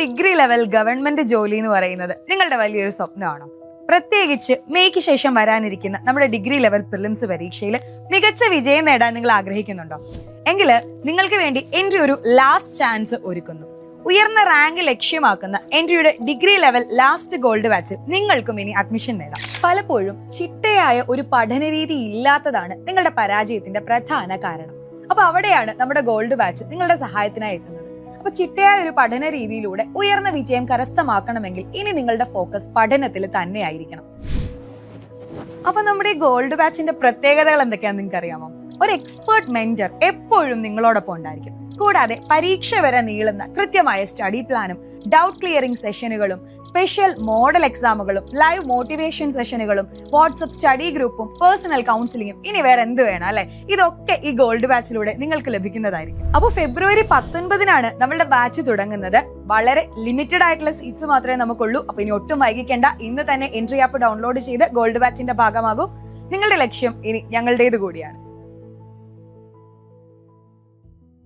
Degree level government ജോലി എന്ന് പറയുന്നത് നിങ്ങളുടെ വലിയൊരു സ്വപ്നമാണോ? പ്രത്യേകിച്ച് മെയ്ക്ക് ശേഷം വരാനിരിക്കുന്ന നമ്മുടെ ഡിഗ്രി ലെവൽ പ്രിലിംസ് പരീക്ഷയിൽ മികച്ച വിജയം നേടാൻ നിങ്ങൾ ആഗ്രഹിക്കുന്നുണ്ടോ? എങ്കിൽ നിങ്ങൾക്ക് വേണ്ടി എൻ്റെ ഒരു ലാസ്റ്റ് ചാൻസ് ഒരുക്കുന്നു. ഉയർന്ന റാങ്ക് ലക്ഷ്യമാക്കുന്ന എൻ്റെ ഡിഗ്രി ലെവൽ ലാസ്റ്റ് ഗോൾഡ് ബാച്ചിൽ നിങ്ങൾക്കും ഇനി അഡ്മിഷൻ നേടാം. പലപ്പോഴും ചിട്ടയായ ഒരു പഠന രീതി ഇല്ലാത്തതാണ് നിങ്ങളുടെ പരാജയത്തിന്റെ പ്രധാന കാരണം. അപ്പൊ അവിടെയാണ് നമ്മുടെ ഗോൾഡ് ബാച്ച് നിങ്ങളുടെ സഹായത്തിനായി എത്തുന്നത്. അപ്പൊ ചിട്ടയായ ഒരു പഠന രീതിയിലൂടെ ഉയർന്ന വിജയം കരസ്ഥമാക്കണമെങ്കിൽ ഇനി നിങ്ങളുടെ ഫോക്കസ് പഠനത്തിൽ തന്നെ ആയിരിക്കണം. അപ്പൊ നമ്മുടെ ഈ ഗോൾഡ് ബാച്ചിന്റെ പ്രത്യേകതകൾ എന്തൊക്കെയാണെന്ന് നിങ്ങൾക്ക് അറിയാമോ? ഒരു എക്സ്പേർട്ട് മെന്റർ എപ്പോഴും നിങ്ങളോടൊപ്പം ഉണ്ടായിരിക്കും. കൂടാതെ പരീക്ഷ വരെ നീളുന്ന കൃത്യമായ സ്റ്റഡി പ്ലാനും ഡൗട്ട് ക്ലിയറിംഗ് സെഷനുകളും സ്പെഷ്യൽ മോഡൽ എക്സാമുകളും ലൈവ് മോട്ടിവേഷൻ സെഷനുകളും വാട്സ്ആപ്പ് സ്റ്റഡി ഗ്രൂപ്പും പേഴ്സണൽ കൗൺസിലിംഗും ഇനി വേറെ എന്ത് വേണം അല്ലെ? ഇതൊക്കെ ഈ ഗോൾഡ് ബാച്ചിലൂടെ നിങ്ങൾക്ക് ലഭിക്കുന്നതായിരിക്കും. അപ്പോൾ ഫെബ്രുവരി 19 നമ്മളുടെ ബാച്ച് തുടങ്ങുന്നത്. വളരെ ലിമിറ്റഡ് ആയിട്ടുള്ള സീറ്റ്സ് മാത്രമേ നമുക്കുള്ളൂ. അപ്പൊ ഇനി ഒട്ടും വൈകിക്കേണ്ട, ഇന്ന് തന്നെ എൻട്രി ആപ്പ് ഡൗൺലോഡ് ചെയ്ത് ഗോൾഡ് ബാച്ചിന്റെ ഭാഗമാകൂ. നിങ്ങളുടെ ലക്ഷ്യം ഇനി ഞങ്ങളുടേത് കൂടിയാണ്.